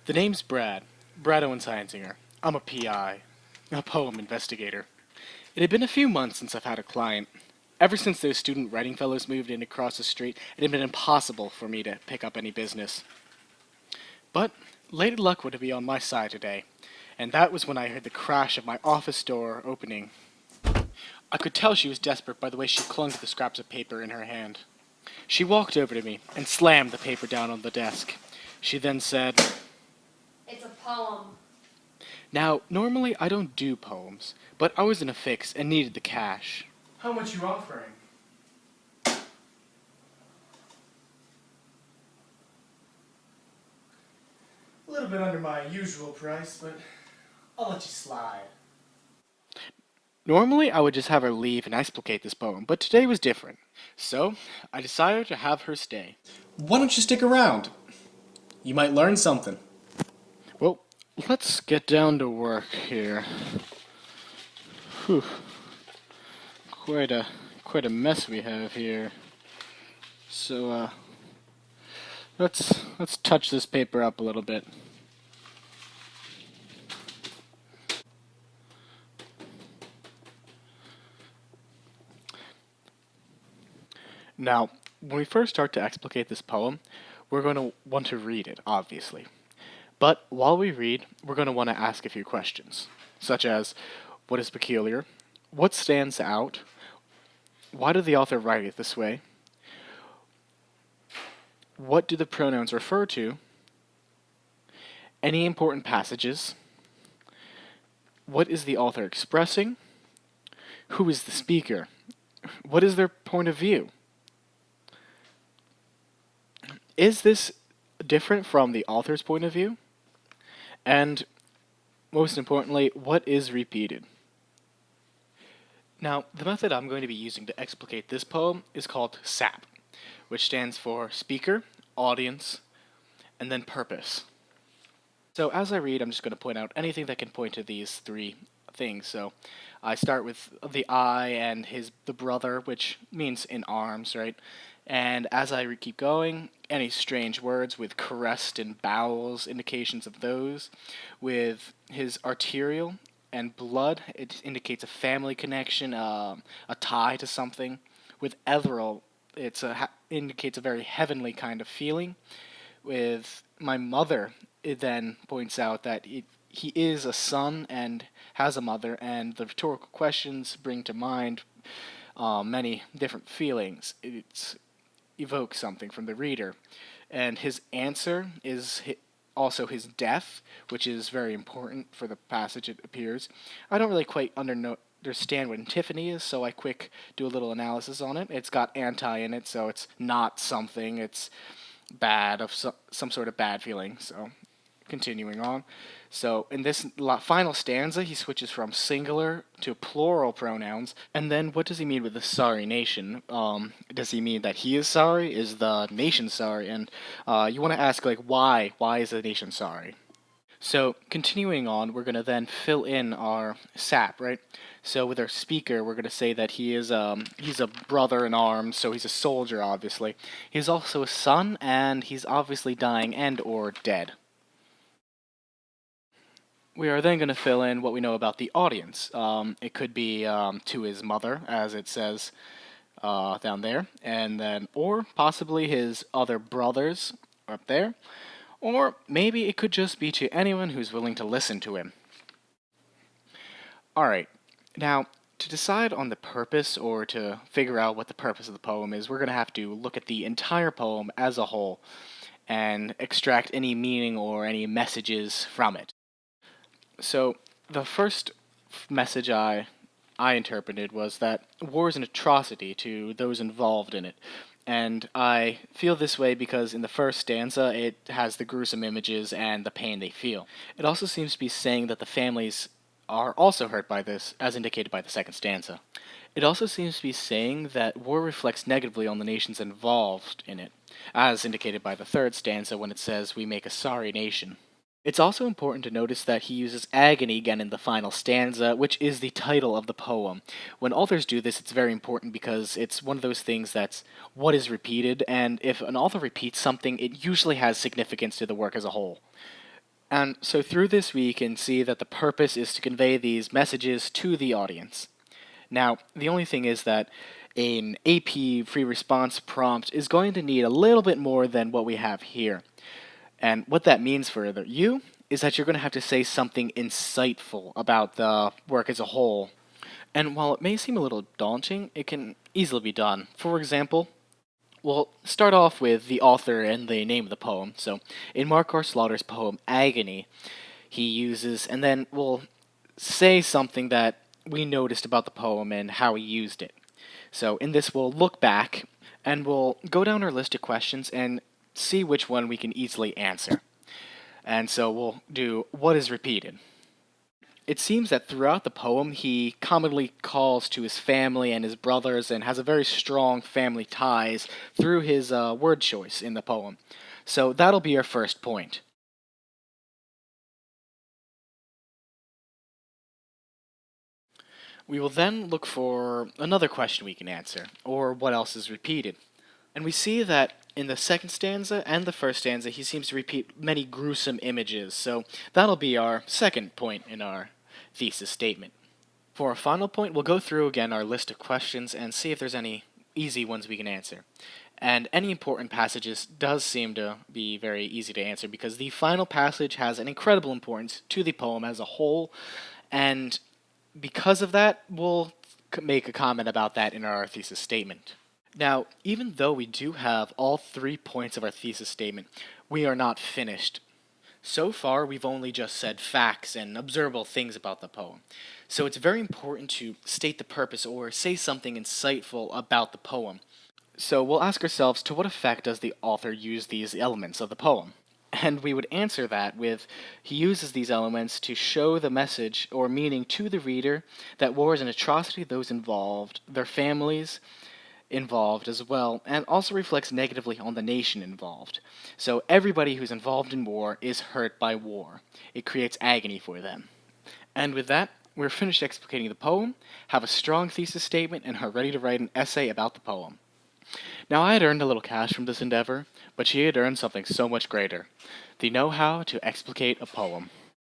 The name's Brad Owen Scienzinger. I'm a PI, a poem investigator. It had been a few months since I've had a client. Ever since those student writing fellows moved in across the street, it had been impossible for me to pick up any business. But Lady Luck would be on my side today, and that was when I heard the crash of my office door opening. I could tell she was desperate by the way she clung to the scraps of paper in her hand. She walked over to me and slammed the paper down on the desk. She then said, It's a poem. Now, normally I don't do poems, but I was in a fix and needed the cash. How much you offering? A little bit under my usual price, but I'll let you slide. Normally I would just have her leave and explicate this poem, but today was different. So, I decided to have her stay. Why don't you stick around? You might learn something. Well, let's get down to work here. Whew. Quite a mess we have here. So let's touch this paper up a little bit. Now, when we first start to explicate this poem, we're going to want to read it, obviously. But while we read, we're going to want to ask a few questions, such as, what is peculiar? What stands out? Why did the author write it this way? What do the pronouns refer to? Any important passages? What is the author expressing? Who is the speaker? What is their point of view? Is this different from the author's point of view? And most importantly, what is repeated? Now, the method I'm going to be using to explicate this poem is called SAP, which stands for Speaker, Audience, and then Purpose. So as I read, I'm just going to point out anything that can point to these three things. So I start with the I and the brother, which means in arms, right? And as I keep going, any strange words with crest and bowels, indications of those. With his arterial and blood, it indicates a family connection, a tie to something. With ethereal, it indicates a very heavenly kind of feeling. With my mother, it then points out that he is a son and has a mother, and the rhetorical questions bring to mind many different feelings. It evokes something from the reader. And his answer is also his death, which is very important for the passage, it appears. I don't really quite understand what antiphony is, so I do a little analysis on it. It's got anti in it, so it's not something, it's bad, of some sort of bad feeling. So continuing on. So in this final stanza, he switches from singular to plural pronouns. And then what does he mean with the sorry nation? Does he mean that he is sorry? Is the nation sorry? And you want to ask, like, why? Why is the nation sorry? So continuing on, we're going to then fill in our sap, right? So with our speaker, we're going to say that he's a brother in arms, so he's a soldier, obviously. He's also a son, and he's obviously dying and or dead. We are then going to fill in what we know about the audience. It could be to his mother, as it says down there, and then, or possibly his other brothers up there, or maybe it could just be to anyone who's willing to listen to him. Alright, now, to decide on the purpose, or to figure out what the purpose of the poem is, we're going to have to look at the entire poem as a whole, and extract any meaning or any messages from it. So, the first message I interpreted was that war is an atrocity to those involved in it. And I feel this way because in the first stanza, it has the gruesome images and the pain they feel. It also seems to be saying that the families are also hurt by this, as indicated by the second stanza. It also seems to be saying that war reflects negatively on the nations involved in it, as indicated by the third stanza when it says, "We make a sorry nation." It's also important to notice that he uses agony again in the final stanza, which is the title of the poem. When authors do this, it's very important because it's one of those things that's what is repeated, and if an author repeats something, it usually has significance to the work as a whole. And so through this, we can see that the purpose is to convey these messages to the audience. Now, the only thing is that an AP free response prompt is going to need a little bit more than what we have here. And what that means for you is that you're going to have to say something insightful about the work as a whole. And while it may seem a little daunting, it can easily be done. For example, we'll start off with the author and the name of the poem. So, in Mark R. Slaughter's poem Agony, he uses, and then we'll say something that we noticed about the poem and how he used it. So, in this, we'll look back and we'll go down our list of questions and see which one we can easily answer. And so, we'll do what is repeated. It seems that throughout the poem, he commonly calls to his family and his brothers and has a very strong family ties through his word choice in the poem. So that'll be our first point. We will then look for another question we can answer, or what else is repeated. And we see that in the second stanza and the first stanza, he seems to repeat many gruesome images, so that'll be our second point in our thesis statement. For our final point, we'll go through again our list of questions and see if there's any easy ones we can answer. And any important passages does seem to be very easy to answer because the final passage has an incredible importance to the poem as a whole, and because of that, we'll make a comment about that in our thesis statement. Now, even though we do have all 3 points of our thesis statement, we are not finished. So far, we've only just said facts and observable things about the poem. So it's very important to state the purpose or say something insightful about the poem. So we'll ask ourselves, to what effect does the author use these elements of the poem? And we would answer that with, he uses these elements to show the message or meaning to the reader that war is an atrocity to those involved, their families involved as well, and also reflects negatively on the nation involved. So everybody who's involved in war is hurt by war. It creates agony for them. And with that, we're finished explicating the poem, have a strong thesis statement, and are ready to write an essay about the poem. Now, I had earned a little cash from this endeavor, but she had earned something so much greater: the know-how to explicate a poem.